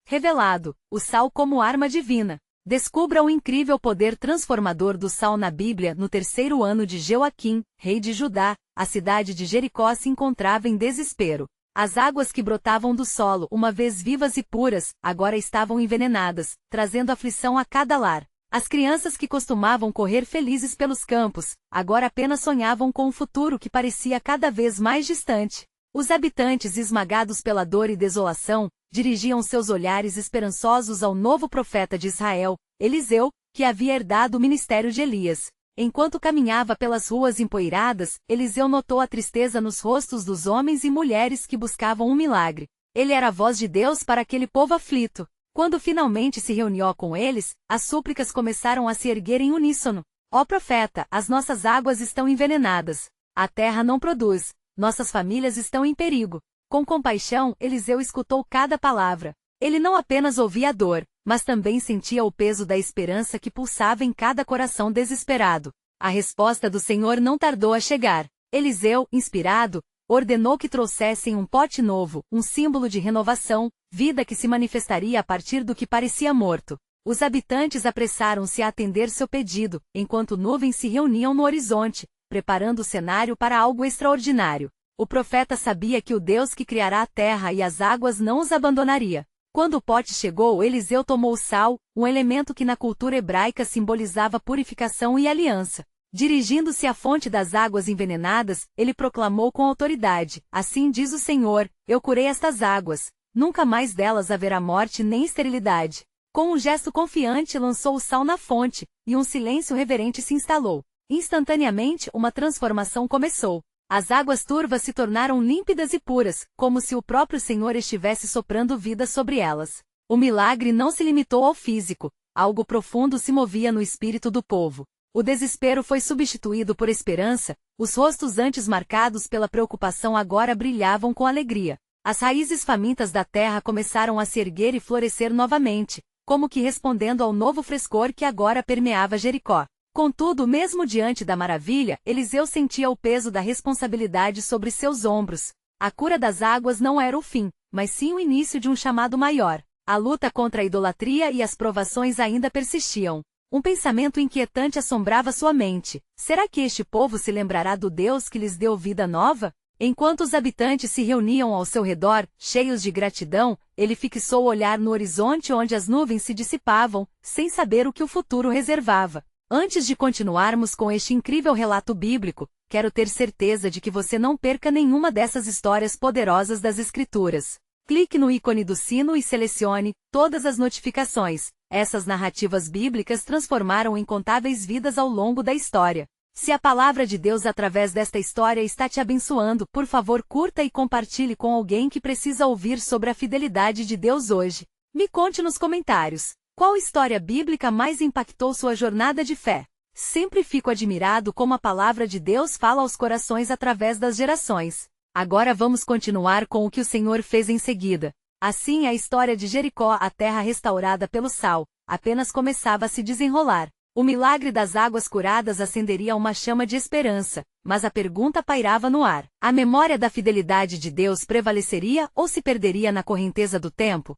Revelado, o sal como arma divina. Descubra o incrível poder transformador do sal na Bíblia. No terceiro ano de Joaquim, rei de Judá, a cidade de Jericó se encontrava em desespero. As águas que brotavam do solo, uma vez vivas e puras, agora estavam envenenadas, trazendo aflição a cada lar. As crianças que costumavam correr felizes pelos campos, agora apenas sonhavam com um futuro que parecia cada vez mais distante. Os habitantes, esmagados pela dor e desolação, dirigiam seus olhares esperançosos ao novo profeta de Israel, Eliseu, que havia herdado o ministério de Elias. Enquanto caminhava pelas ruas empoeiradas, Eliseu notou a tristeza nos rostos dos homens e mulheres que buscavam um milagre. Ele era a voz de Deus para aquele povo aflito. Quando finalmente se reuniu com eles, as súplicas começaram a se erguer em uníssono. Ó profeta, as nossas águas estão envenenadas. A terra não produz. Nossas famílias estão em perigo. Com compaixão, Eliseu escutou cada palavra. Ele não apenas ouvia a dor, mas também sentia o peso da esperança que pulsava em cada coração desesperado. A resposta do Senhor não tardou a chegar. Eliseu, inspirado, ordenou que trouxessem um pote novo, um símbolo de renovação, vida que se manifestaria a partir do que parecia morto. Os habitantes apressaram-se a atender seu pedido, enquanto nuvens se reuniam no horizonte, preparando o cenário para algo extraordinário. O profeta sabia que o Deus que criará a terra e as águas não os abandonaria. Quando o pote chegou, Eliseu tomou o sal, um elemento que na cultura hebraica simbolizava purificação e aliança. Dirigindo-se à fonte das águas envenenadas, ele proclamou com autoridade: Assim diz o Senhor, eu curei estas águas. Nunca mais delas haverá morte nem esterilidade. Com um gesto confiante lançou o sal na fonte, e um silêncio reverente se instalou. Instantaneamente, uma transformação começou. As águas turvas se tornaram límpidas e puras, como se o próprio Senhor estivesse soprando vida sobre elas. O milagre não se limitou ao físico, algo profundo se movia no espírito do povo. O desespero foi substituído por esperança, os rostos antes marcados pela preocupação agora brilhavam com alegria. As raízes famintas da terra começaram a se erguer e florescer novamente, como que respondendo ao novo frescor que agora permeava Jericó. Contudo, mesmo diante da maravilha, Eliseu sentia o peso da responsabilidade sobre seus ombros. A cura das águas não era o fim, mas sim o início de um chamado maior. A luta contra a idolatria e as provações ainda persistiam. Um pensamento inquietante assombrava sua mente. Será que este povo se lembrará do Deus que lhes deu vida nova? Enquanto os habitantes se reuniam ao seu redor, cheios de gratidão, ele fixou o olhar no horizonte onde as nuvens se dissipavam, sem saber o que o futuro reservava. Antes de continuarmos com este incrível relato bíblico, quero ter certeza de que você não perca nenhuma dessas histórias poderosas das Escrituras. Clique no ícone do sino e selecione todas as notificações. Essas narrativas bíblicas transformaram incontáveis vidas ao longo da história. Se a palavra de Deus através desta história está te abençoando, por favor curta e compartilhe com alguém que precisa ouvir sobre a fidelidade de Deus hoje. Me conte nos comentários. Qual história bíblica mais impactou sua jornada de fé? Sempre fico admirado como a palavra de Deus fala aos corações através das gerações. Agora vamos continuar com o que o Senhor fez em seguida. Assim a história de Jericó, a terra restaurada pelo sal, apenas começava a se desenrolar. O milagre das águas curadas acenderia uma chama de esperança, mas a pergunta pairava no ar. A memória da fidelidade de Deus prevaleceria ou se perderia na correnteza do tempo?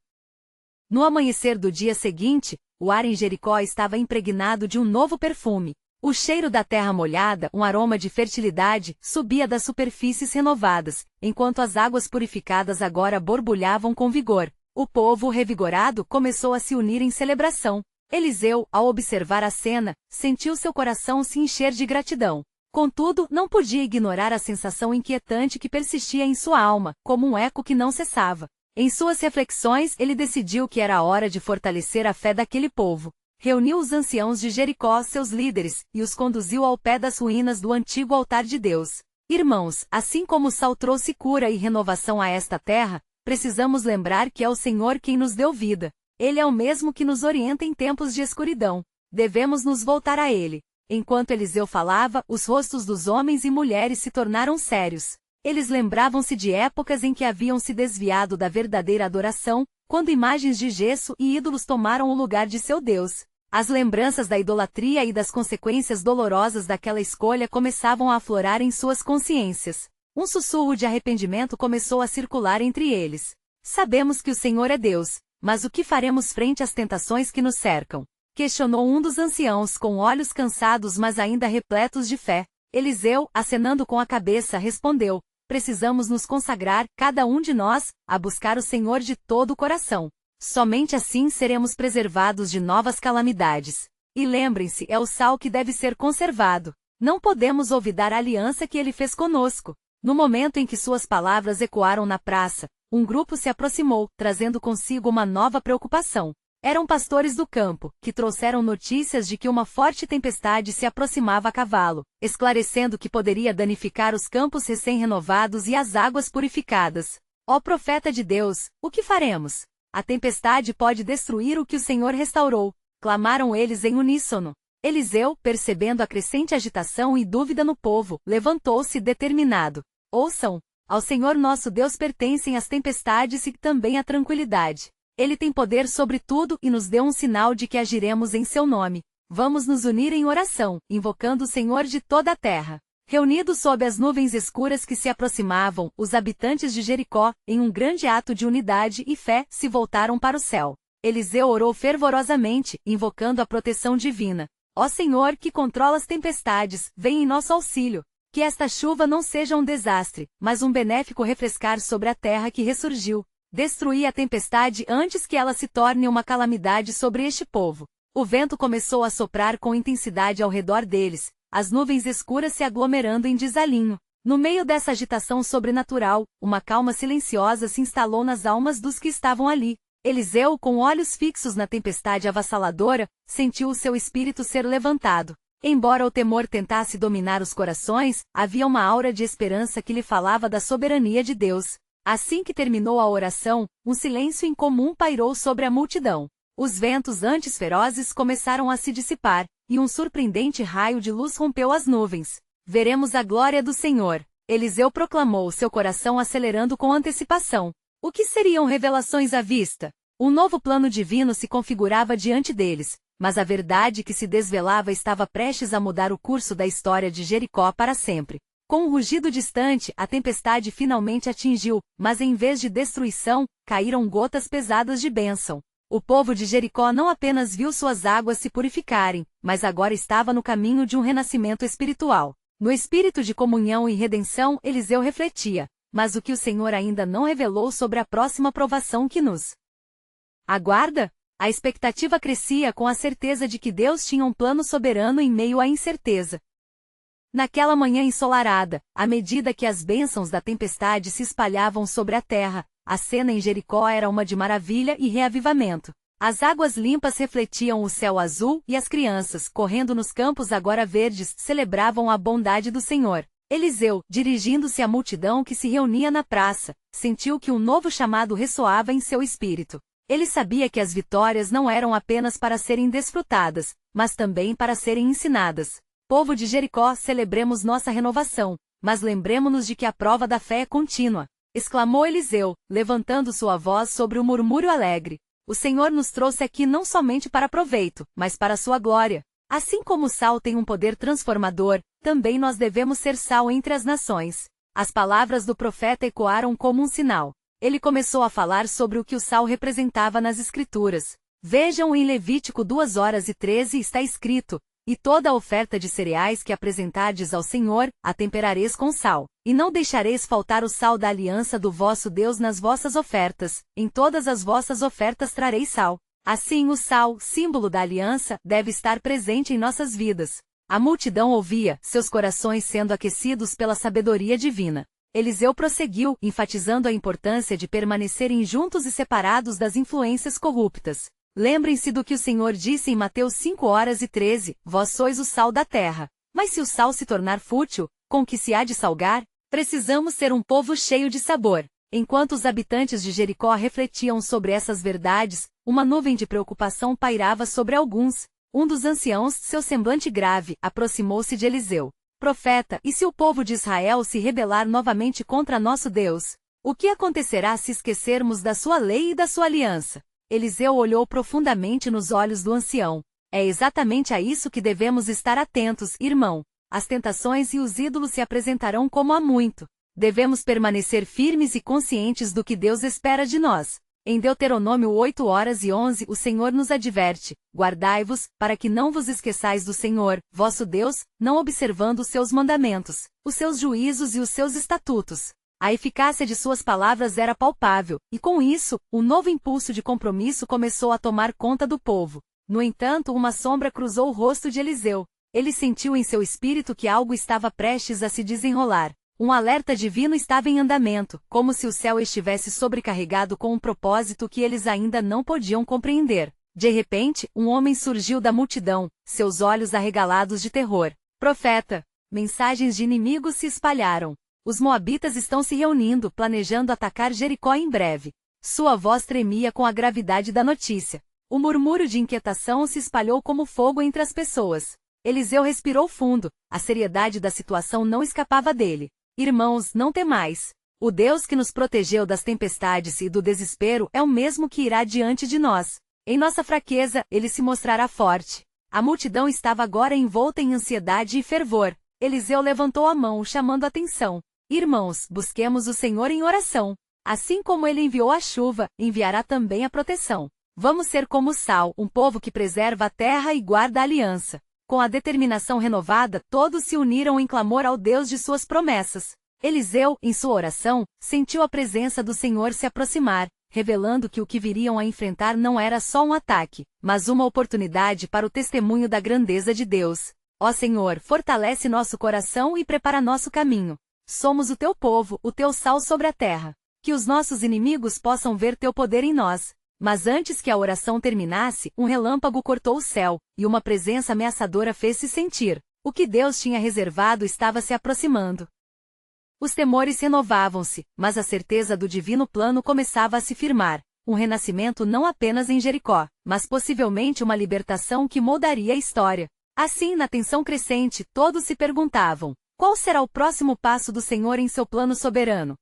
No amanhecer do dia seguinte, o ar em Jericó estava impregnado de um novo perfume. O cheiro da terra molhada, um aroma de fertilidade, subia das superfícies renovadas, enquanto as águas purificadas agora borbulhavam com vigor. O povo revigorado começou a se unir em celebração. Eliseu, ao observar a cena, sentiu seu coração se encher de gratidão. Contudo, não podia ignorar a sensação inquietante que persistia em sua alma, como um eco que não cessava. Em suas reflexões, ele decidiu que era a hora de fortalecer a fé daquele povo. Reuniu os anciãos de Jericó, seus líderes, e os conduziu ao pé das ruínas do antigo altar de Deus. Irmãos, assim como o sal trouxe cura e renovação a esta terra, precisamos lembrar que é o Senhor quem nos deu vida. Ele é o mesmo que nos orienta em tempos de escuridão. Devemos nos voltar a Ele. Enquanto Eliseu falava, os rostos dos homens e mulheres se tornaram sérios. Eles lembravam-se de épocas em que haviam se desviado da verdadeira adoração, quando imagens de gesso e ídolos tomaram o lugar de seu Deus. As lembranças da idolatria e das consequências dolorosas daquela escolha começavam a aflorar em suas consciências. Um sussurro de arrependimento começou a circular entre eles. Sabemos que o Senhor é Deus, Mas o que faremos frente às tentações que nos cercam? Questionou um dos anciãos com olhos cansados mas ainda repletos de fé. Eliseu, acenando com a cabeça, respondeu: precisamos nos consagrar, cada um de nós, a buscar o Senhor de todo o coração. Somente assim seremos preservados de novas calamidades. E lembrem-se, é o sal que deve ser conservado. Não podemos olvidar a aliança que ele fez conosco. No momento em que suas palavras ecoaram na praça, um grupo se aproximou, trazendo consigo uma nova preocupação. Eram pastores do campo, que trouxeram notícias de que uma forte tempestade se aproximava a cavalo, esclarecendo que poderia danificar os campos recém-renovados e as águas purificadas. Ó profeta de Deus, o que faremos? A tempestade pode destruir o que o Senhor restaurou, clamaram eles em uníssono. Eliseu, percebendo a crescente agitação e dúvida no povo, levantou-se determinado. Ouçam, ao Senhor nosso Deus pertencem as tempestades e também a tranquilidade. Ele tem poder sobre tudo e nos deu um sinal de que agiremos em seu nome. Vamos nos unir em oração, invocando o Senhor de toda a terra. Reunidos sob as nuvens escuras que se aproximavam, os habitantes de Jericó, em um grande ato de unidade e fé, se voltaram para o céu. Eliseu orou fervorosamente, invocando a proteção divina. Ó Senhor, que controla as tempestades, vem em nosso auxílio. Que esta chuva não seja um desastre, mas um benéfico refrescar sobre a terra que ressurgiu. Destruí a tempestade antes que ela se torne uma calamidade sobre este povo. O vento começou a soprar com intensidade ao redor deles, as nuvens escuras se aglomerando em desalinho. No meio dessa agitação sobrenatural, uma calma silenciosa se instalou nas almas dos que estavam ali. Eliseu, com olhos fixos na tempestade avassaladora, sentiu o seu espírito ser levantado. Embora o temor tentasse dominar os corações, havia uma aura de esperança que lhe falava da soberania de Deus. Assim que terminou a oração, um silêncio incomum pairou sobre a multidão. Os ventos antes ferozes começaram a se dissipar, e um surpreendente raio de luz rompeu as nuvens. Veremos a glória do Senhor. Eliseu proclamou, seu coração acelerando com antecipação. O que seriam revelações à vista? Um novo plano divino se configurava diante deles, mas a verdade que se desvelava estava prestes a mudar o curso da história de Jericó para sempre. Com um rugido distante, a tempestade finalmente atingiu, mas em vez de destruição, caíram gotas pesadas de bênção. O povo de Jericó não apenas viu suas águas se purificarem, mas agora estava no caminho de um renascimento espiritual. No espírito de comunhão e redenção, Eliseu refletia, mas o que o Senhor ainda não revelou sobre a próxima provação que nos aguarda? A expectativa crescia com a certeza de que Deus tinha um plano soberano em meio à incerteza. Naquela manhã ensolarada, à medida que as bênçãos da tempestade se espalhavam sobre a terra, a cena em Jericó era uma de maravilha e reavivamento. As águas limpas refletiam o céu azul e as crianças, correndo nos campos agora verdes, celebravam a bondade do Senhor. Eliseu, dirigindo-se à multidão que se reunia na praça, sentiu que um novo chamado ressoava em seu espírito. Ele sabia que as vitórias não eram apenas para serem desfrutadas, mas também para serem ensinadas. Povo de Jericó, celebremos nossa renovação, mas lembremo-nos de que a prova da fé é contínua. Exclamou Eliseu, levantando sua voz sobre o murmúrio alegre. O Senhor nos trouxe aqui não somente para proveito, mas para sua glória. Assim como o sal tem um poder transformador, também nós devemos ser sal entre as nações. As palavras do profeta ecoaram como um sinal. Ele começou a falar sobre o que o sal representava nas Escrituras. Vejam em Levítico 2:13 está escrito: e toda a oferta de cereais que apresentardes ao Senhor, a temperareis com sal. E não deixareis faltar o sal da aliança do vosso Deus nas vossas ofertas, em todas as vossas ofertas trareis sal. Assim o sal, símbolo da aliança, deve estar presente em nossas vidas. A multidão ouvia, seus corações sendo aquecidos pela sabedoria divina. Eliseu prosseguiu, enfatizando a importância de permanecerem juntos e separados das influências corruptas. Lembrem-se do que o Senhor disse em Mateus 5:13, vós sois o sal da terra. Mas se o sal se tornar fútil, com que se há de salgar? Precisamos ser um povo cheio de sabor. Enquanto os habitantes de Jericó refletiam sobre essas verdades, uma nuvem de preocupação pairava sobre alguns. Um dos anciãos, seu semblante grave, aproximou-se de Eliseu. Profeta, e se o povo de Israel se rebelar novamente contra nosso Deus? O que acontecerá se esquecermos da sua lei e da sua aliança? Eliseu olhou profundamente nos olhos do ancião. É exatamente a isso que devemos estar atentos, irmão. As tentações e os ídolos se apresentarão como há muito. Devemos permanecer firmes e conscientes do que Deus espera de nós. Em Deuteronômio 8:11 o Senhor nos adverte: guardai-vos, para que não vos esqueçais do Senhor, vosso Deus, não observando os seus mandamentos, os seus juízos e os seus estatutos. A eficácia de suas palavras era palpável, e com isso, um novo impulso de compromisso começou a tomar conta do povo. No entanto, uma sombra cruzou o rosto de Eliseu. Ele sentiu em seu espírito que algo estava prestes a se desenrolar. Um alerta divino estava em andamento, como se o céu estivesse sobrecarregado com um propósito que eles ainda não podiam compreender. De repente, um homem surgiu da multidão, seus olhos arregalados de terror. Profeta! Mensagens de inimigos se espalharam. Os moabitas estão se reunindo, planejando atacar Jericó em breve. Sua voz tremia com a gravidade da notícia. O murmúrio de inquietação se espalhou como fogo entre as pessoas. Eliseu respirou fundo, a seriedade da situação não escapava dele. Irmãos, não temais. O Deus que nos protegeu das tempestades e do desespero é o mesmo que irá diante de nós. Em nossa fraqueza, ele se mostrará forte. A multidão estava agora envolta em ansiedade e fervor. Eliseu levantou a mão, chamando a atenção. Irmãos, busquemos o Senhor em oração. Assim como ele enviou a chuva, enviará também a proteção. Vamos ser como Sal, um povo que preserva a terra e guarda a aliança. Com a determinação renovada, todos se uniram em clamor ao Deus de suas promessas. Eliseu, em sua oração, sentiu a presença do Senhor se aproximar, revelando que o que viriam a enfrentar não era só um ataque, mas uma oportunidade para o testemunho da grandeza de Deus. Ó Senhor, fortalece nosso coração e prepara nosso caminho. Somos o teu povo, o teu sal sobre a terra. Que os nossos inimigos possam ver teu poder em nós. Mas antes que a oração terminasse, um relâmpago cortou o céu, e uma presença ameaçadora fez-se sentir. O que Deus tinha reservado estava se aproximando. Os temores renovavam-se, mas a certeza do divino plano começava a se firmar. Um renascimento não apenas em Jericó, mas possivelmente uma libertação que moldaria a história. Assim, na tensão crescente, todos se perguntavam: qual será o próximo passo do Senhor em seu plano soberano?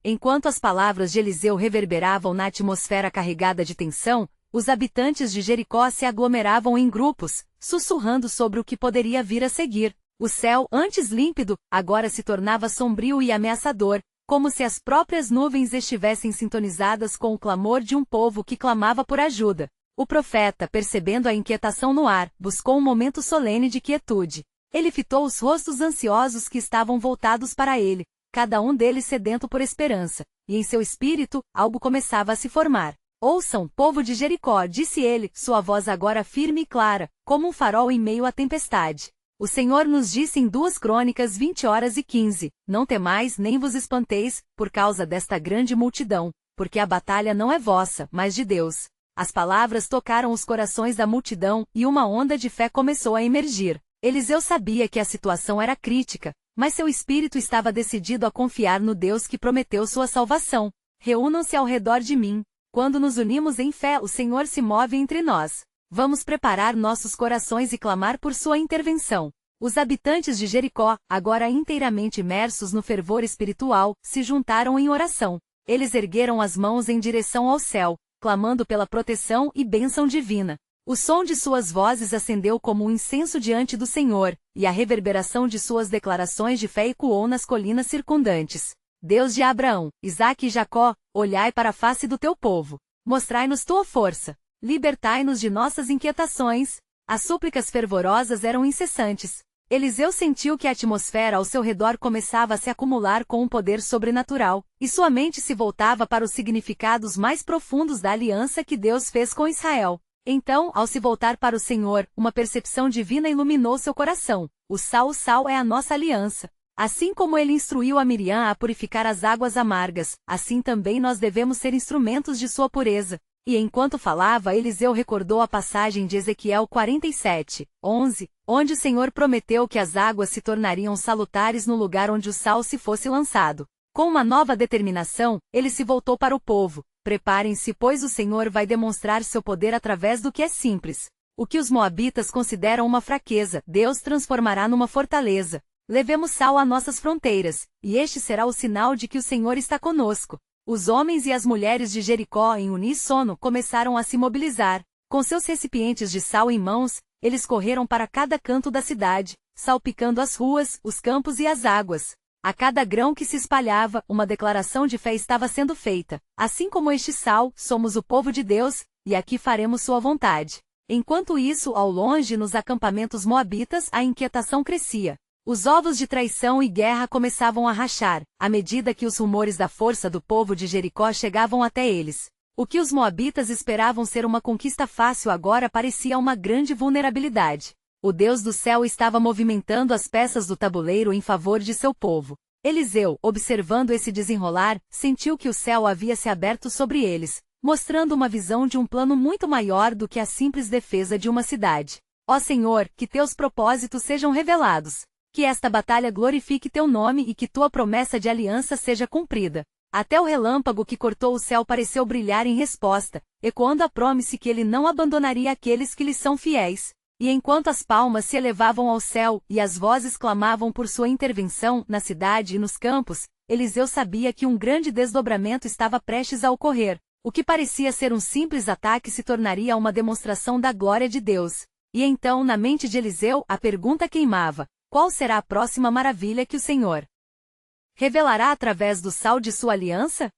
Enquanto as palavras de Eliseu reverberavam na atmosfera carregada de tensão, os habitantes de Jericó se aglomeravam em grupos, sussurrando sobre o que poderia vir a seguir. O céu, antes límpido, agora se tornava sombrio e ameaçador, como se as próprias nuvens estivessem sintonizadas com o clamor de um povo que clamava por ajuda. O profeta, percebendo a inquietação no ar, buscou um momento solene de quietude. Ele fitou os rostos ansiosos que estavam voltados para ele, cada um deles sedento por esperança, e em seu espírito, algo começava a se formar. Ouçam, povo de Jericó, disse ele, sua voz agora firme e clara, como um farol em meio à tempestade. O Senhor nos disse em 2 Crônicas 20:15, não temais nem vos espanteis, por causa desta grande multidão, porque a batalha não é vossa, mas de Deus. As palavras tocaram os corações da multidão, e uma onda de fé começou a emergir. Eliseu sabia que a situação era crítica, mas seu espírito estava decidido a confiar no Deus que prometeu sua salvação. Reúnam-se ao redor de mim. Quando nos unimos em fé, o Senhor se move entre nós. Vamos preparar nossos corações e clamar por sua intervenção. Os habitantes de Jericó, agora inteiramente imersos no fervor espiritual, se juntaram em oração. Eles ergueram as mãos em direção ao céu, clamando pela proteção e bênção divina. O som de suas vozes acendeu como um incenso diante do Senhor, e a reverberação de suas declarações de fé ecoou nas colinas circundantes. Deus de Abraão, Isaque e Jacó, olhai para a face do teu povo. Mostrai-nos tua força. Libertai-nos de nossas inquietações. As súplicas fervorosas eram incessantes. Eliseu sentiu que a atmosfera ao seu redor começava a se acumular com um poder sobrenatural, e sua mente se voltava para os significados mais profundos da aliança que Deus fez com Israel. Então, ao se voltar para o Senhor, uma percepção divina iluminou seu coração. O sal é a nossa aliança. Assim como ele instruiu a Miriam a purificar as águas amargas, assim também nós devemos ser instrumentos de sua pureza. E enquanto falava, Eliseu recordou a passagem de Ezequiel 47:11, onde o Senhor prometeu que as águas se tornariam salutares no lugar onde o sal se fosse lançado. Com uma nova determinação, ele se voltou para o povo. Preparem-se, pois o Senhor vai demonstrar seu poder através do que é simples. O que os moabitas consideram uma fraqueza, Deus transformará numa fortaleza. Levemos sal a nossas fronteiras, e este será o sinal de que o Senhor está conosco. Os homens e as mulheres de Jericó em uníssono começaram a se mobilizar. Com seus recipientes de sal em mãos, eles correram para cada canto da cidade, salpicando as ruas, os campos e as águas. A cada grão que se espalhava, uma declaração de fé estava sendo feita. Assim como este sal, somos o povo de Deus, e aqui faremos sua vontade. Enquanto isso, ao longe nos acampamentos moabitas, a inquietação crescia. Os ovos de traição e guerra começavam a rachar, à medida que os rumores da força do povo de Jericó chegavam até eles. O que os moabitas esperavam ser uma conquista fácil agora parecia uma grande vulnerabilidade. O Deus do céu estava movimentando as peças do tabuleiro em favor de seu povo. Eliseu, observando esse desenrolar, sentiu que o céu havia se aberto sobre eles, mostrando uma visão de um plano muito maior do que a simples defesa de uma cidade. Ó Senhor, que teus propósitos sejam revelados. Que esta batalha glorifique teu nome e que tua promessa de aliança seja cumprida. Até o relâmpago que cortou o céu pareceu brilhar em resposta, ecoando a promessa que ele não abandonaria aqueles que lhe são fiéis. E enquanto as palmas se elevavam ao céu e as vozes clamavam por sua intervenção na cidade e nos campos, Eliseu sabia que um grande desdobramento estava prestes a ocorrer. O que parecia ser um simples ataque se tornaria uma demonstração da glória de Deus. E então, na mente de Eliseu, a pergunta queimava: qual será a próxima maravilha que o Senhor revelará através do sal de sua aliança?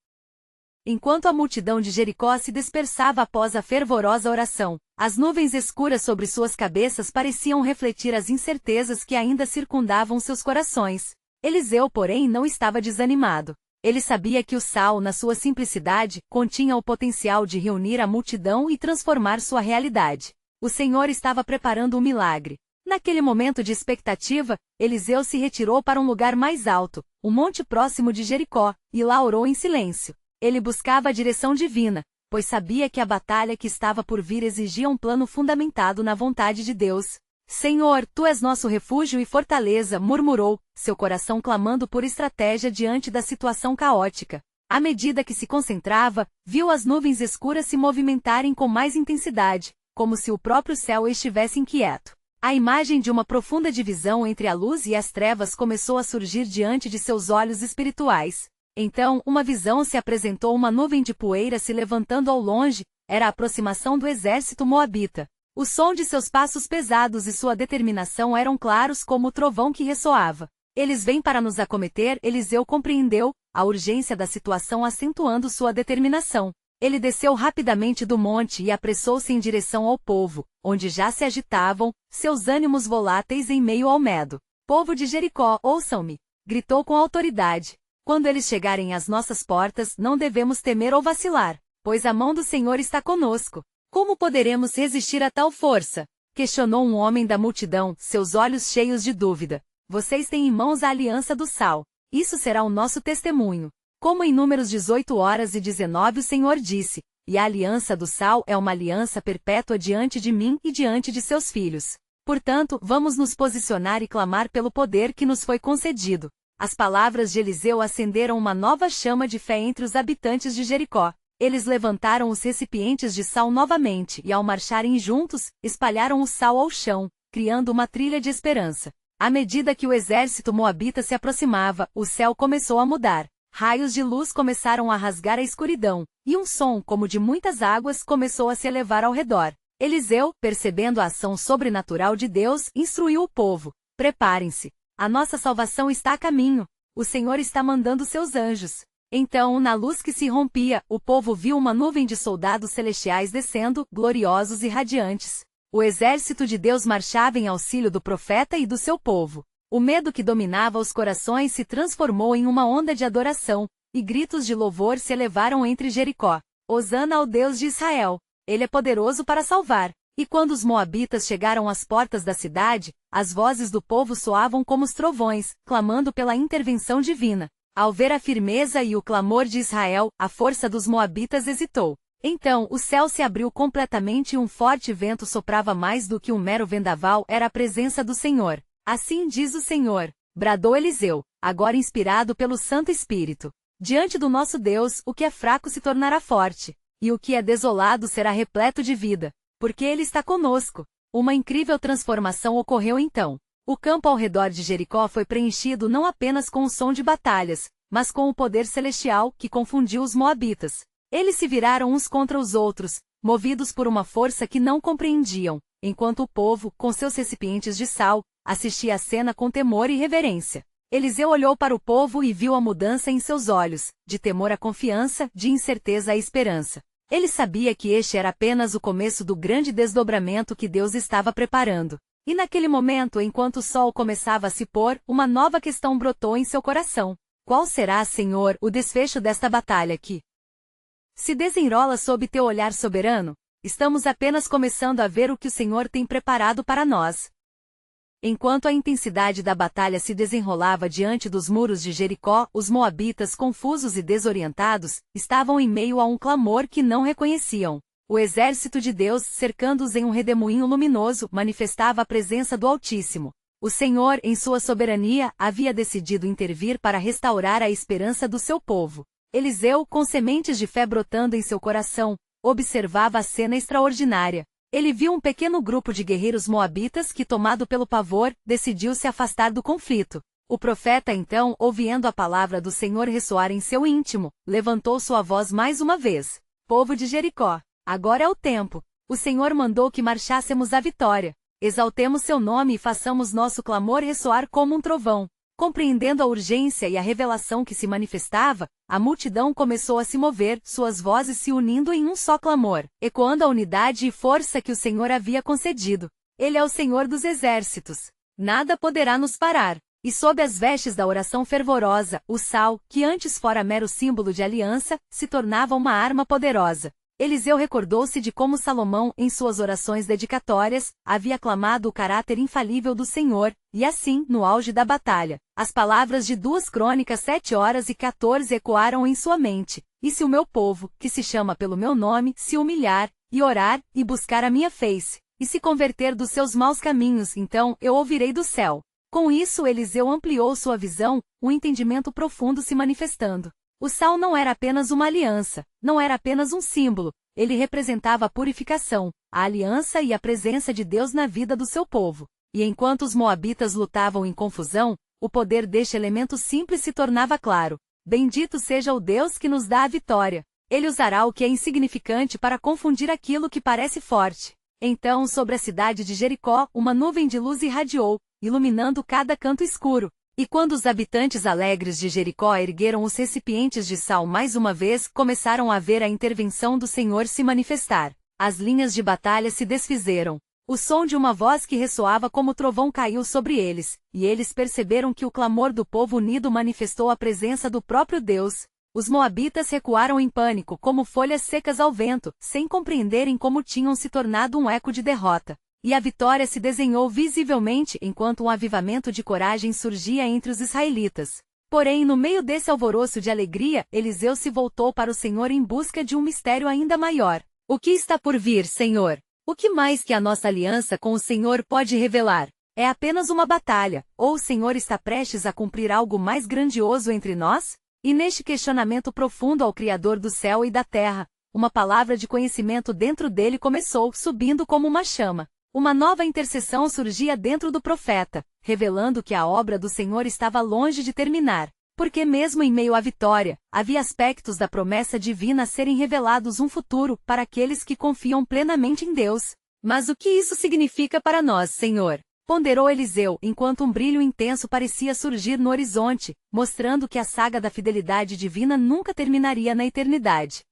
Enquanto a multidão de Jericó se dispersava após a fervorosa oração, as nuvens escuras sobre suas cabeças pareciam refletir as incertezas que ainda circundavam seus corações. Eliseu, porém, não estava desanimado. Ele sabia que o sal, na sua simplicidade, continha o potencial de reunir a multidão e transformar sua realidade. O Senhor estava preparando um milagre. Naquele momento de expectativa, Eliseu se retirou para um lugar mais alto, um monte próximo de Jericó, e lá orou em silêncio. Ele buscava a direção divina, pois sabia que a batalha que estava por vir exigia um plano fundamentado na vontade de Deus. Senhor, tu és nosso refúgio e fortaleza, murmurou, seu coração clamando por estratégia diante da situação caótica. À medida que se concentrava, viu as nuvens escuras se movimentarem com mais intensidade, como se o próprio céu estivesse inquieto. A imagem de uma profunda divisão entre a luz e as trevas começou a surgir diante de seus olhos espirituais. Então, uma visão se apresentou, uma nuvem de poeira se levantando ao longe, era a aproximação do exército moabita. O som de seus passos pesados e sua determinação eram claros como o trovão que ressoava. Eles vêm para nos acometer, Eliseu compreendeu, a urgência da situação acentuando sua determinação. Ele desceu rapidamente do monte e apressou-se em direção ao povo, onde já se agitavam, seus ânimos voláteis em meio ao medo. Povo de Jericó, ouçam-me! Gritou com autoridade. Quando eles chegarem às nossas portas, não devemos temer ou vacilar, pois a mão do Senhor está conosco. Como poderemos resistir a tal força? Questionou um homem da multidão, seus olhos cheios de dúvida. Vocês têm em mãos a aliança do sal. Isso será o nosso testemunho. Como em Números 18:19 o Senhor disse, e a aliança do sal é uma aliança perpétua diante de mim e diante de seus filhos. Portanto, vamos nos posicionar e clamar pelo poder que nos foi concedido. As palavras de Eliseu acenderam uma nova chama de fé entre os habitantes de Jericó. Eles levantaram os recipientes de sal novamente e, ao marcharem juntos, espalharam o sal ao chão, criando uma trilha de esperança. À medida que o exército moabita se aproximava, o céu começou a mudar. Raios de luz começaram a rasgar a escuridão, e um som como de muitas águas começou a se elevar ao redor. Eliseu, percebendo a ação sobrenatural de Deus, instruiu o povo: preparem-se. A nossa salvação está a caminho. O Senhor está mandando seus anjos. Então, na luz que se rompia, o povo viu uma nuvem de soldados celestiais descendo, gloriosos e radiantes. O exército de Deus marchava em auxílio do profeta e do seu povo. O medo que dominava os corações se transformou em uma onda de adoração, e gritos de louvor se elevaram entre Jericó. Hosana ao Deus de Israel! Ele é poderoso para salvar. E quando os moabitas chegaram às portas da cidade, as vozes do povo soavam como os trovões, clamando pela intervenção divina. Ao ver a firmeza e o clamor de Israel, a força dos moabitas hesitou. Então, o céu se abriu completamente e um forte vento soprava. Mais do que um mero vendaval, era a presença do Senhor. Assim diz o Senhor, bradou Eliseu, agora inspirado pelo Santo Espírito. Diante do nosso Deus, o que é fraco se tornará forte, e o que é desolado será repleto de vida. Porque Ele está conosco. Uma incrível transformação ocorreu então. O campo ao redor de Jericó foi preenchido não apenas com o som de batalhas, mas com o poder celestial que confundiu os moabitas. Eles se viraram uns contra os outros, movidos por uma força que não compreendiam, enquanto o povo, com seus recipientes de sal, assistia à cena com temor e reverência. Eliseu olhou para o povo e viu a mudança em seus olhos, de temor à confiança, de incerteza à esperança. Ele sabia que este era apenas o começo do grande desdobramento que Deus estava preparando. E naquele momento, enquanto o sol começava a se pôr, uma nova questão brotou em seu coração. Qual será, Senhor, o desfecho desta batalha que se desenrola sob teu olhar soberano? Estamos apenas começando a ver o que o Senhor tem preparado para nós. Enquanto a intensidade da batalha se desenrolava diante dos muros de Jericó, os moabitas, confusos e desorientados, estavam em meio a um clamor que não reconheciam. O exército de Deus, cercando-os em um redemoinho luminoso, manifestava a presença do Altíssimo. O Senhor, em sua soberania, havia decidido intervir para restaurar a esperança do seu povo. Eliseu, com sementes de fé brotando em seu coração, observava a cena extraordinária. Ele viu um pequeno grupo de guerreiros moabitas que, tomado pelo pavor, decidiu se afastar do conflito. O profeta então, ouvindo a palavra do Senhor ressoar em seu íntimo, levantou sua voz mais uma vez. Povo de Jericó, agora é o tempo. O Senhor mandou que marchássemos à vitória. Exaltemos seu nome e façamos nosso clamor ressoar como um trovão. Compreendendo a urgência e a revelação que se manifestava, a multidão começou a se mover, suas vozes se unindo em um só clamor, ecoando a unidade e força que o Senhor havia concedido. Ele é o Senhor dos exércitos. Nada poderá nos parar. E sob as vestes da oração fervorosa, o sal, que antes fora mero símbolo de aliança, se tornava uma arma poderosa. Eliseu recordou-se de como Salomão, em suas orações dedicatórias, havia clamado o caráter infalível do Senhor, e assim, no auge da batalha, as palavras de 2 Crônicas 7:14 ecoaram em sua mente. E se o meu povo, que se chama pelo meu nome, se humilhar, e orar, e buscar a minha face, e se converter dos seus maus caminhos, então eu ouvirei do céu. Com isso Eliseu ampliou sua visão, um entendimento profundo se manifestando. O sal não era apenas uma aliança, não era apenas um símbolo, ele representava a purificação, a aliança e a presença de Deus na vida do seu povo. E enquanto os moabitas lutavam em confusão, o poder deste elemento simples se tornava claro. Bendito seja o Deus que nos dá a vitória. Ele usará o que é insignificante para confundir aquilo que parece forte. Então, sobre a cidade de Jericó, uma nuvem de luz irradiou, iluminando cada canto escuro. E quando os habitantes alegres de Jericó ergueram os recipientes de sal mais uma vez, começaram a ver a intervenção do Senhor se manifestar. As linhas de batalha se desfizeram. O som de uma voz que ressoava como trovão caiu sobre eles, e eles perceberam que o clamor do povo unido manifestou a presença do próprio Deus. Os moabitas recuaram em pânico como folhas secas ao vento, sem compreenderem como tinham se tornado um eco de derrota. E a vitória se desenhou visivelmente enquanto um avivamento de coragem surgia entre os israelitas. Porém, no meio desse alvoroço de alegria, Eliseu se voltou para o Senhor em busca de um mistério ainda maior. O que está por vir, Senhor? O que mais que a nossa aliança com o Senhor pode revelar? É apenas uma batalha, ou o Senhor está prestes a cumprir algo mais grandioso entre nós? E neste questionamento profundo ao Criador do céu e da terra, uma palavra de conhecimento dentro dele começou, subindo como uma chama. Uma nova intercessão surgia dentro do profeta, revelando que a obra do Senhor estava longe de terminar, porque mesmo em meio à vitória, havia aspectos da promessa divina a serem revelados um futuro para aqueles que confiam plenamente em Deus. Mas o que isso significa para nós, Senhor? Ponderou Eliseu, enquanto um brilho intenso parecia surgir no horizonte, mostrando que a saga da fidelidade divina nunca terminaria na eternidade.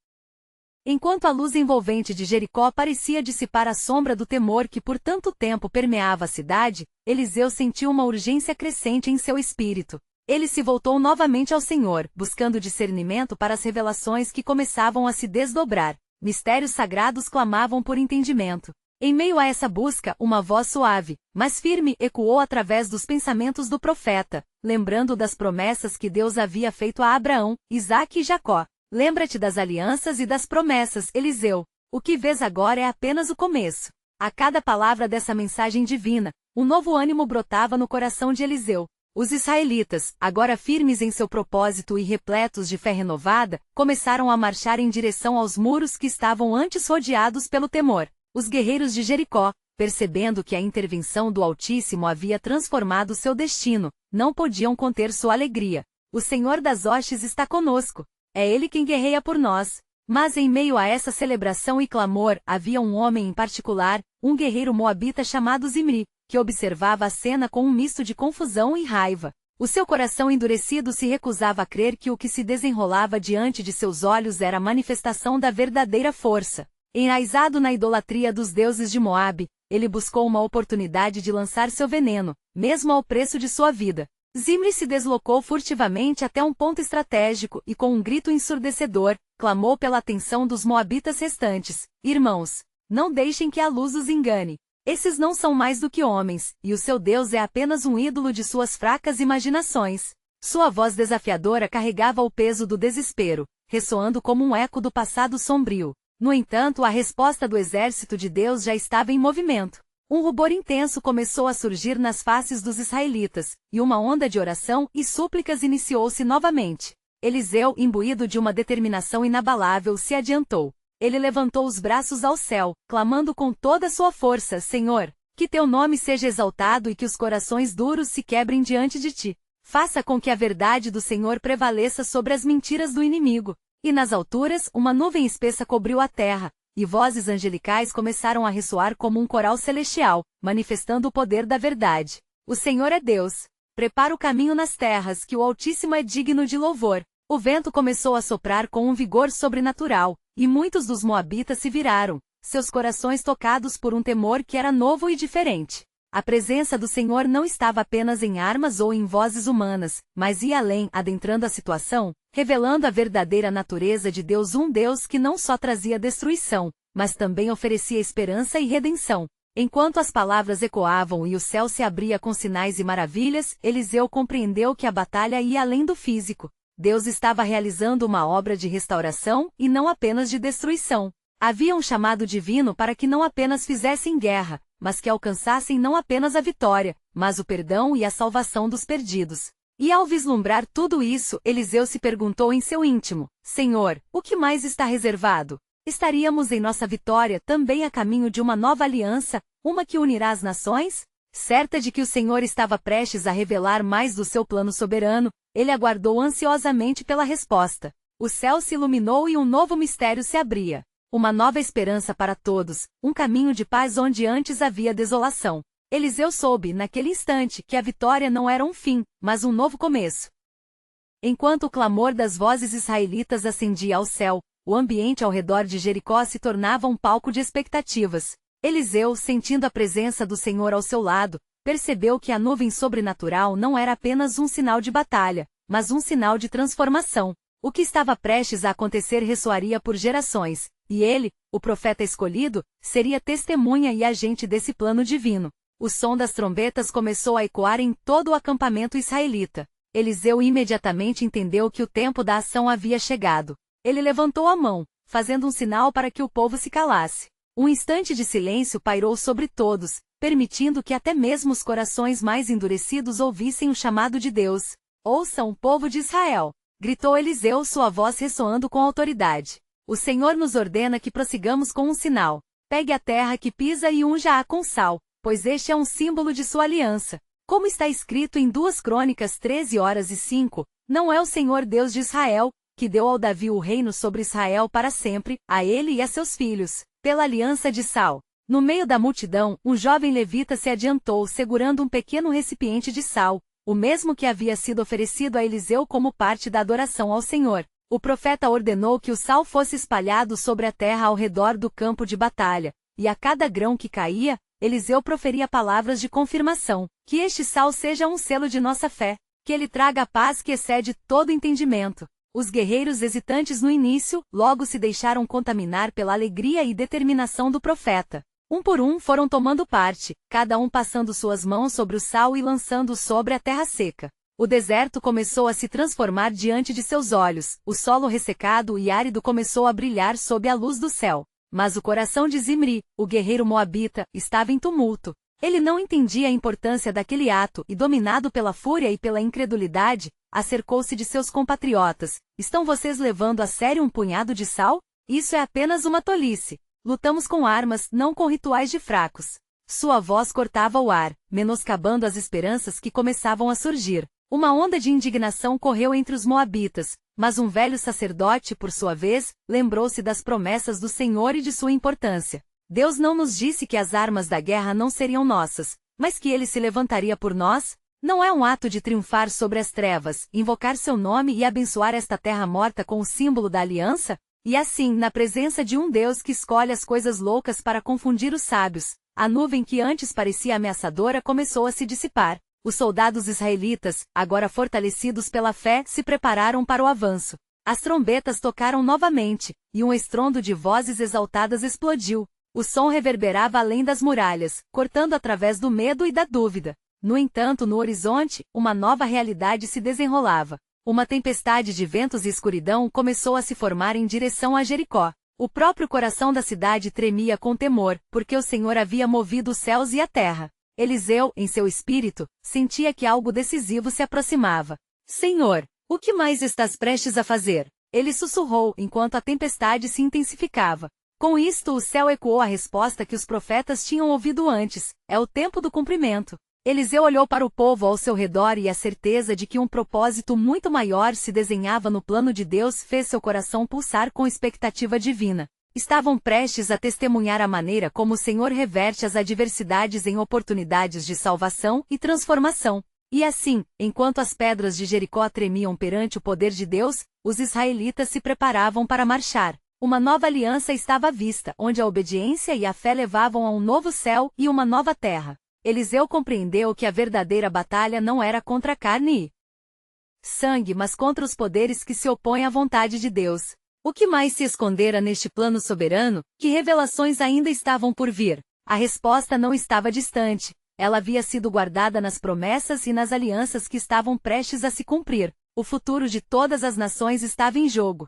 Enquanto a luz envolvente de Jericó parecia dissipar a sombra do temor que por tanto tempo permeava a cidade, Eliseu sentiu uma urgência crescente em seu espírito. Ele se voltou novamente ao Senhor, buscando discernimento para as revelações que começavam a se desdobrar. Mistérios sagrados clamavam por entendimento. Em meio a essa busca, uma voz suave, mas firme, ecoou através dos pensamentos do profeta, lembrando das promessas que Deus havia feito a Abraão, Isaque e Jacó. Lembra-te das alianças e das promessas, Eliseu. O que vês agora é apenas o começo. A cada palavra dessa mensagem divina, um novo ânimo brotava no coração de Eliseu. Os israelitas, agora firmes em seu propósito e repletos de fé renovada, começaram a marchar em direção aos muros que estavam antes rodeados pelo temor. Os guerreiros de Jericó, percebendo que a intervenção do Altíssimo havia transformado seu destino, não podiam conter sua alegria. O Senhor das hostes está conosco. É Ele quem guerreia por nós. Mas em meio a essa celebração e clamor, havia um homem em particular, um guerreiro moabita chamado Zimri, que observava a cena com um misto de confusão e raiva. O seu coração endurecido se recusava a crer que o que se desenrolava diante de seus olhos era a manifestação da verdadeira força. Enraizado na idolatria dos deuses de Moabe, ele buscou uma oportunidade de lançar seu veneno, mesmo ao preço de sua vida. Zimri se deslocou furtivamente até um ponto estratégico e com um grito ensurdecedor, clamou pela atenção dos moabitas restantes. Irmãos, não deixem que a luz os engane. Esses não são mais do que homens, e o seu Deus é apenas um ídolo de suas fracas imaginações. Sua voz desafiadora carregava o peso do desespero, ressoando como um eco do passado sombrio. No entanto, a resposta do exército de Deus já estava em movimento. Um rubor intenso começou a surgir nas faces dos israelitas, e uma onda de oração e súplicas iniciou-se novamente. Eliseu, imbuído de uma determinação inabalável, se adiantou. Ele levantou os braços ao céu, clamando com toda a sua força: Senhor, que teu nome seja exaltado e que os corações duros se quebrem diante de ti. Faça com que a verdade do Senhor prevaleça sobre as mentiras do inimigo. E nas alturas, uma nuvem espessa cobriu a terra, e vozes angelicais começaram a ressoar como um coral celestial, manifestando o poder da verdade. O Senhor é Deus. Prepara o caminho nas terras, que o Altíssimo é digno de louvor. O vento começou a soprar com um vigor sobrenatural, e muitos dos moabitas se viraram, seus corações tocados por um temor que era novo e diferente. A presença do Senhor não estava apenas em armas ou em vozes humanas, mas ia além, adentrando a situação, revelando a verdadeira natureza de Deus, um Deus que não só trazia destruição, mas também oferecia esperança e redenção. Enquanto as palavras ecoavam e o céu se abria com sinais e maravilhas, Eliseu compreendeu que a batalha ia além do físico. Deus estava realizando uma obra de restauração e não apenas de destruição. Havia um chamado divino para que não apenas fizessem guerra, mas que alcançassem não apenas a vitória, mas o perdão e a salvação dos perdidos. E ao vislumbrar tudo isso, Eliseu se perguntou em seu íntimo: Senhor, o que mais está reservado? Estaríamos em nossa vitória também a caminho de uma nova aliança, uma que unirá as nações? Certa de que o Senhor estava prestes a revelar mais do seu plano soberano, ele aguardou ansiosamente pela resposta. O céu se iluminou e um novo mistério se abria. Uma nova esperança para todos, um caminho de paz onde antes havia desolação. Eliseu soube, naquele instante, que a vitória não era um fim, mas um novo começo. Enquanto o clamor das vozes israelitas ascendia ao céu, o ambiente ao redor de Jericó se tornava um palco de expectativas. Eliseu, sentindo a presença do Senhor ao seu lado, percebeu que a nuvem sobrenatural não era apenas um sinal de batalha, mas um sinal de transformação. O que estava prestes a acontecer ressoaria por gerações, e ele, o profeta escolhido, seria testemunha e agente desse plano divino. O som das trombetas começou a ecoar em todo o acampamento israelita. Eliseu imediatamente entendeu que o tempo da ação havia chegado. Ele levantou a mão, fazendo um sinal para que o povo se calasse. Um instante de silêncio pairou sobre todos, permitindo que até mesmo os corações mais endurecidos ouvissem o chamado de Deus. Ouçam, povo de Israel! Gritou Eliseu, sua voz ressoando com autoridade. O Senhor nos ordena que prossigamos com um sinal. Pegue a terra que pisa e unja-a com sal, pois este é um símbolo de sua aliança. Como está escrito em 2 Crônicas 13:05, não é o Senhor Deus de Israel, que deu ao Davi o reino sobre Israel para sempre, a ele e a seus filhos, pela aliança de sal. No meio da multidão, um jovem levita se adiantou segurando um pequeno recipiente de sal, o mesmo que havia sido oferecido a Eliseu como parte da adoração ao Senhor. O profeta ordenou que o sal fosse espalhado sobre a terra ao redor do campo de batalha, e a cada grão que caía, Eliseu proferia palavras de confirmação: que este sal seja um selo de nossa fé, que ele traga a paz que excede todo entendimento. Os guerreiros hesitantes no início, logo se deixaram contaminar pela alegria e determinação do profeta. Um por um foram tomando parte, cada um passando suas mãos sobre o sal e lançando-o sobre a terra seca. O deserto começou a se transformar diante de seus olhos, o solo ressecado e árido começou a brilhar sob a luz do céu. Mas o coração de Zimri, o guerreiro moabita, estava em tumulto. Ele não entendia a importância daquele ato e, dominado pela fúria e pela incredulidade, acercou-se de seus compatriotas. Estão vocês levando a sério um punhado de sal? Isso é apenas uma tolice. Lutamos com armas, não com rituais de fracos. Sua voz cortava o ar, menoscabando as esperanças que começavam a surgir. Uma onda de indignação correu entre os moabitas, mas um velho sacerdote, por sua vez, lembrou-se das promessas do Senhor e de sua importância. Deus não nos disse que as armas da guerra não seriam nossas, mas que ele se levantaria por nós? Não é um ato de triunfar sobre as trevas, invocar seu nome e abençoar esta terra morta com o símbolo da aliança? E assim, na presença de um Deus que escolhe as coisas loucas para confundir os sábios, a nuvem que antes parecia ameaçadora começou a se dissipar. Os soldados israelitas, agora fortalecidos pela fé, se prepararam para o avanço. As trombetas tocaram novamente, e um estrondo de vozes exaltadas explodiu. O som reverberava além das muralhas, cortando através do medo e da dúvida. No entanto, no horizonte, uma nova realidade se desenrolava. Uma tempestade de ventos e escuridão começou a se formar em direção a Jericó. O próprio coração da cidade tremia com temor, porque o Senhor havia movido os céus e a terra. Eliseu, em seu espírito, sentia que algo decisivo se aproximava. Senhor, o que mais estás prestes a fazer? Ele sussurrou enquanto a tempestade se intensificava. Com isto o céu ecoou a resposta que os profetas tinham ouvido antes: é o tempo do cumprimento. Eliseu olhou para o povo ao seu redor e a certeza de que um propósito muito maior se desenhava no plano de Deus fez seu coração pulsar com expectativa divina. Estavam prestes a testemunhar a maneira como o Senhor reverte as adversidades em oportunidades de salvação e transformação. E assim, enquanto as pedras de Jericó tremiam perante o poder de Deus, os israelitas se preparavam para marchar. Uma nova aliança estava à vista, onde a obediência e a fé levavam a um novo céu e uma nova terra. Eliseu compreendeu que a verdadeira batalha não era contra a carne e sangue, mas contra os poderes que se opõem à vontade de Deus. O que mais se escondera neste plano soberano? Que revelações ainda estavam por vir? A resposta não estava distante. Ela havia sido guardada nas promessas e nas alianças que estavam prestes a se cumprir. O futuro de todas as nações estava em jogo.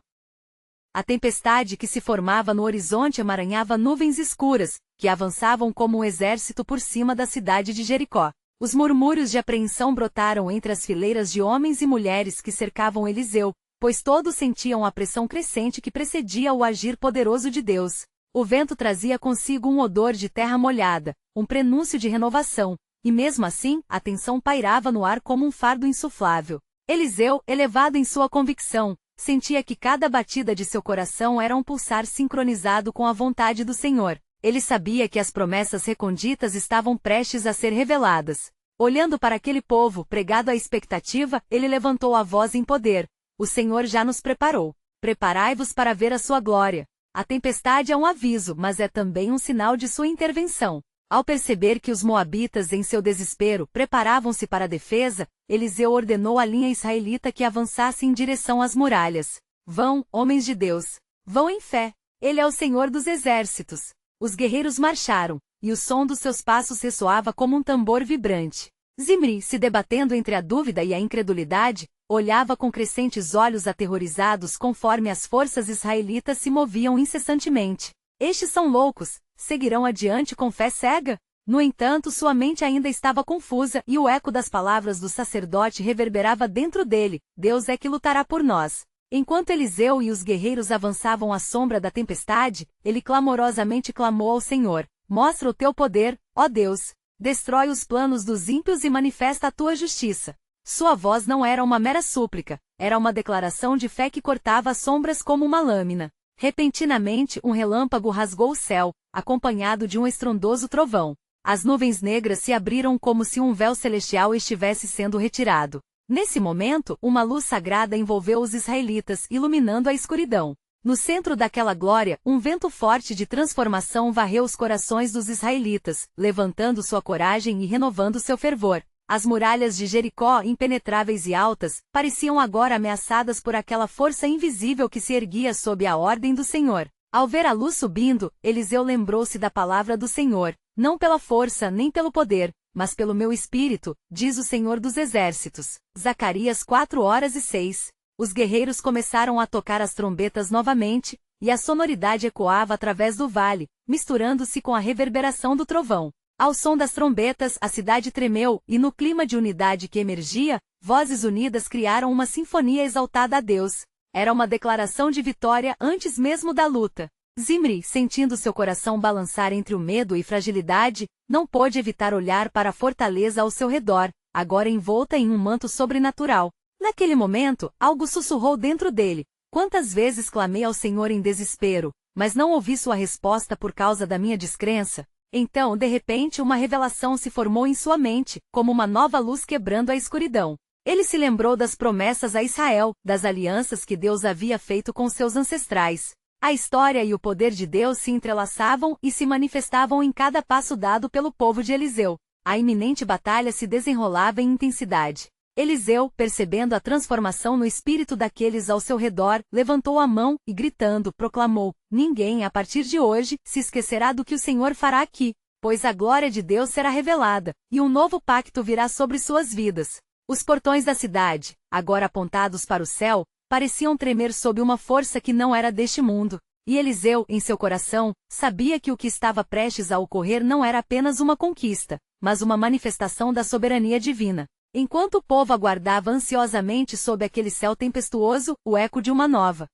A tempestade que se formava no horizonte emaranhava nuvens escuras, que avançavam como um exército por cima da cidade de Jericó. Os murmúrios de apreensão brotaram entre as fileiras de homens e mulheres que cercavam Eliseu, pois todos sentiam a pressão crescente que precedia o agir poderoso de Deus. O vento trazia consigo um odor de terra molhada, um prenúncio de renovação, e mesmo assim, a tensão pairava no ar como um fardo insuflável. Eliseu, elevado em sua convicção, sentia que cada batida de seu coração era um pulsar sincronizado com a vontade do Senhor. Ele sabia que as promessas recônditas estavam prestes a ser reveladas. Olhando para aquele povo pregado à expectativa, ele levantou a voz em poder. O Senhor já nos preparou. Preparai-vos para ver a sua glória. A tempestade é um aviso, mas é também um sinal de sua intervenção. Ao perceber que os moabitas, em seu desespero, preparavam-se para a defesa, Eliseu ordenou à linha israelita que avançasse em direção às muralhas. Vão, homens de Deus. Vão em fé. Ele é o Senhor dos exércitos. Os guerreiros marcharam, e o som dos seus passos ressoava como um tambor vibrante. Zimri, se debatendo entre a dúvida e a incredulidade, olhava com crescentes olhos aterrorizados conforme as forças israelitas se moviam incessantemente. Estes são loucos, seguirão adiante com fé cega? No entanto, sua mente ainda estava confusa e o eco das palavras do sacerdote reverberava dentro dele: Deus é que lutará por nós. Enquanto Eliseu e os guerreiros avançavam à sombra da tempestade, ele clamorosamente clamou ao Senhor: mostra o teu poder, ó Deus. Destrói os planos dos ímpios e manifesta a tua justiça. Sua voz não era uma mera súplica, era uma declaração de fé que cortava as sombras como uma lâmina. Repentinamente, um relâmpago rasgou o céu, acompanhado de um estrondoso trovão. As nuvens negras se abriram como se um véu celestial estivesse sendo retirado. Nesse momento, uma luz sagrada envolveu os israelitas, iluminando a escuridão. No centro daquela glória, um vento forte de transformação varreu os corações dos israelitas, levantando sua coragem e renovando seu fervor. As muralhas de Jericó, impenetráveis e altas, pareciam agora ameaçadas por aquela força invisível que se erguia sob a ordem do Senhor. Ao ver a luz subindo, Eliseu lembrou-se da palavra do Senhor: não pela força nem pelo poder, mas pelo meu espírito, diz o Senhor dos Exércitos. Zacarias 4:6. Os guerreiros começaram a tocar as trombetas novamente, e a sonoridade ecoava através do vale, misturando-se com a reverberação do trovão. Ao som das trombetas, a cidade tremeu, e no clima de unidade que emergia, vozes unidas criaram uma sinfonia exaltada a Deus. Era uma declaração de vitória antes mesmo da luta. Zimri, sentindo seu coração balançar entre o medo e fragilidade, não pôde evitar olhar para a fortaleza ao seu redor, agora envolta em um manto sobrenatural. Naquele momento, algo sussurrou dentro dele: quantas vezes clamei ao Senhor em desespero, mas não ouvi sua resposta por causa da minha descrença. Então, de repente, uma revelação se formou em sua mente, como uma nova luz quebrando a escuridão. Ele se lembrou das promessas a Israel, das alianças que Deus havia feito com seus ancestrais. A história e o poder de Deus se entrelaçavam e se manifestavam em cada passo dado pelo povo de Eliseu. A iminente batalha se desenrolava em intensidade. Eliseu, percebendo a transformação no espírito daqueles ao seu redor, levantou a mão e, gritando, proclamou: "Ninguém, a partir de hoje, se esquecerá do que o Senhor fará aqui, pois a glória de Deus será revelada, e um novo pacto virá sobre suas vidas." Os portões da cidade, agora apontados para o céu, pareciam tremer sob uma força que não era deste mundo. E Eliseu, em seu coração, sabia que o que estava prestes a ocorrer não era apenas uma conquista, mas uma manifestação da soberania divina. Enquanto o povo aguardava ansiosamente sob aquele céu tempestuoso, o eco de uma nova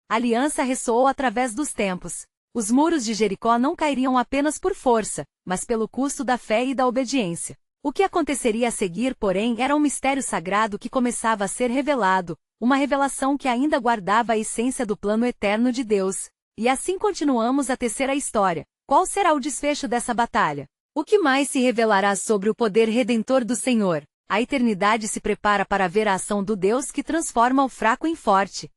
aliança ressoou através dos tempos. Os muros de Jericó não cairiam apenas por força, mas pelo custo da fé e da obediência. O que aconteceria a seguir, porém, era um mistério sagrado que começava a ser revelado, uma revelação que ainda guardava a essência do plano eterno de Deus. E assim continuamos a tecer a história. Qual será o desfecho dessa batalha? O que mais se revelará sobre o poder redentor do Senhor? A eternidade se prepara para ver a ação do Deus que transforma o fraco em forte.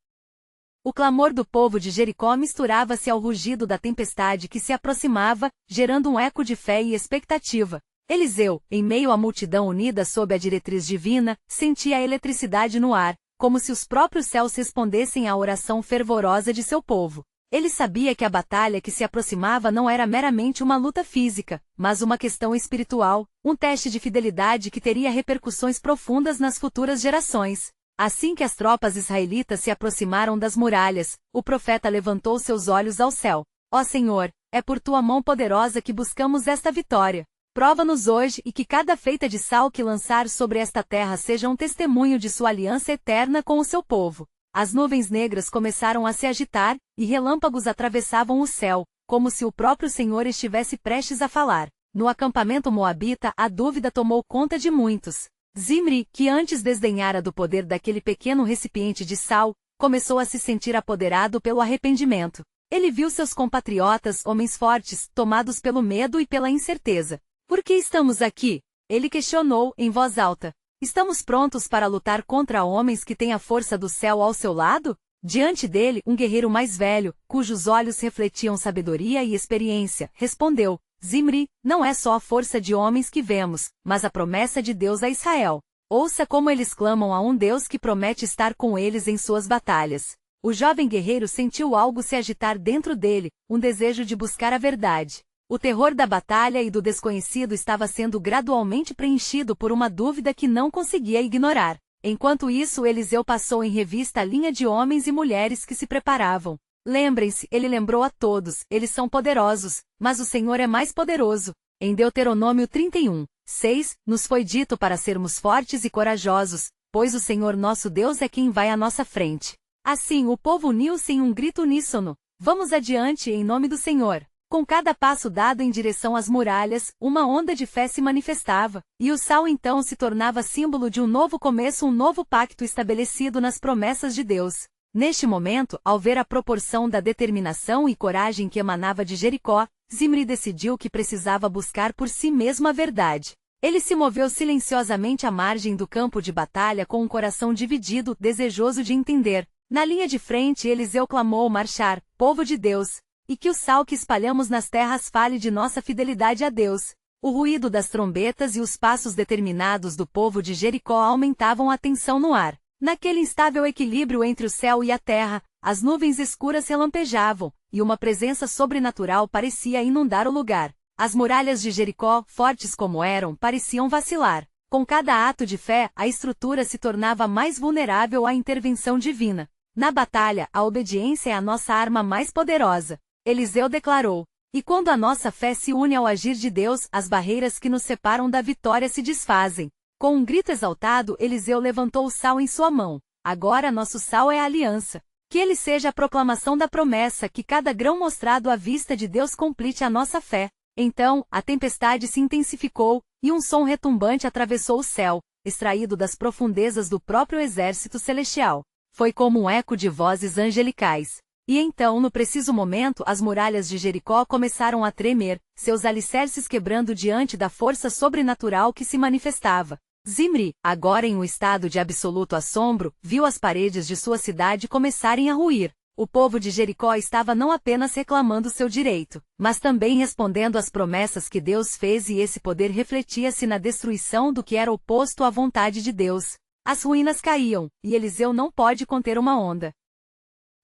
O clamor do povo de Jericó misturava-se ao rugido da tempestade que se aproximava, gerando um eco de fé e expectativa. Eliseu, em meio à multidão unida sob a diretriz divina, sentia a eletricidade no ar, como se os próprios céus respondessem à oração fervorosa de seu povo. Ele sabia que a batalha que se aproximava não era meramente uma luta física, mas uma questão espiritual, um teste de fidelidade que teria repercussões profundas nas futuras gerações. Assim que as tropas israelitas se aproximaram das muralhas, o profeta levantou seus olhos ao céu. Ó Senhor, é por tua mão poderosa que buscamos esta vitória. Prova-nos hoje e que cada feita de sal que lançar sobre esta terra seja um testemunho de sua aliança eterna com o seu povo. As nuvens negras começaram a se agitar, e relâmpagos atravessavam o céu, como se o próprio Senhor estivesse prestes a falar. No acampamento moabita, a dúvida tomou conta de muitos. Zimri, que antes desdenhara do poder daquele pequeno recipiente de sal, começou a se sentir apoderado pelo arrependimento. Ele viu seus compatriotas, homens fortes, tomados pelo medo e pela incerteza. Por que estamos aqui? Ele questionou, em voz alta. Estamos prontos para lutar contra homens que têm a força do céu ao seu lado? Diante dele, um guerreiro mais velho, cujos olhos refletiam sabedoria e experiência, respondeu: Zimri, não é só a força de homens que vemos, mas a promessa de Deus a Israel. Ouça como eles clamam a um Deus que promete estar com eles em suas batalhas. O jovem guerreiro sentiu algo se agitar dentro dele, um desejo de buscar a verdade. O terror da batalha e do desconhecido estava sendo gradualmente preenchido por uma dúvida que não conseguia ignorar. Enquanto isso, Eliseu passou em revista a linha de homens e mulheres que se preparavam. Lembrem-se, ele lembrou a todos, eles são poderosos, mas o Senhor é mais poderoso. Em Deuteronômio 31:6, nos foi dito para sermos fortes e corajosos, pois o Senhor nosso Deus é quem vai à nossa frente. Assim, o povo uniu-se em um grito uníssono: vamos adiante em nome do Senhor. Com cada passo dado em direção às muralhas, uma onda de fé se manifestava, e o sal então se tornava símbolo de um novo começo, um novo pacto estabelecido nas promessas de Deus. Neste momento, ao ver a proporção da determinação e coragem que emanava de Jericó, Zimri decidiu que precisava buscar por si mesmo a verdade. Ele se moveu silenciosamente à margem do campo de batalha com um coração dividido, desejoso de entender. Na linha de frente, Eliseu clamou: marchar, povo de Deus! E que o sal que espalhamos nas terras fale de nossa fidelidade a Deus. O ruído das trombetas e os passos determinados do povo de Jericó aumentavam a tensão no ar. Naquele instável equilíbrio entre o céu e a terra, as nuvens escuras relampejavam, e uma presença sobrenatural parecia inundar o lugar. As muralhas de Jericó, fortes como eram, pareciam vacilar. Com cada ato de fé, a estrutura se tornava mais vulnerável à intervenção divina. Na batalha, a obediência é a nossa arma mais poderosa. Eliseu declarou: e quando a nossa fé se une ao agir de Deus, as barreiras que nos separam da vitória se desfazem. Com um grito exaltado, Eliseu levantou o sal em sua mão. Agora nosso sal é a aliança. Que ele seja a proclamação da promessa, que cada grão mostrado à vista de Deus complete a nossa fé. Então, a tempestade se intensificou, e um som retumbante atravessou o céu, extraído das profundezas do próprio exército celestial. Foi como um eco de vozes angelicais. E então, no preciso momento, as muralhas de Jericó começaram a tremer, seus alicerces quebrando diante da força sobrenatural que se manifestava. Zimri, agora em um estado de absoluto assombro, viu as paredes de sua cidade começarem a ruir. O povo de Jericó estava não apenas reclamando seu direito, mas também respondendo às promessas que Deus fez, e esse poder refletia-se na destruição do que era oposto à vontade de Deus. As ruínas caíam, e Eliseu não pode conter uma onda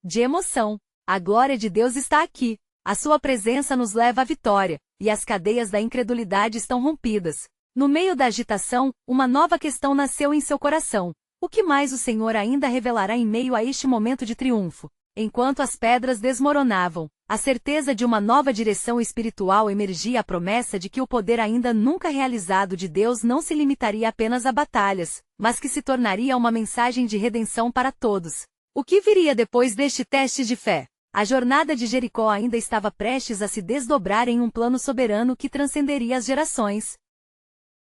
de emoção. A glória de Deus está aqui. A sua presença nos leva à vitória, e as cadeias da incredulidade estão rompidas. No meio da agitação, uma nova questão nasceu em seu coração. O que mais o Senhor ainda revelará em meio a este momento de triunfo? Enquanto as pedras desmoronavam, a certeza de uma nova direção espiritual emergia, a promessa de que o poder ainda nunca realizado de Deus não se limitaria apenas a batalhas, mas que se tornaria uma mensagem de redenção para todos. O que viria depois deste teste de fé? A jornada de Jericó ainda estava prestes a se desdobrar em um plano soberano que transcenderia as gerações.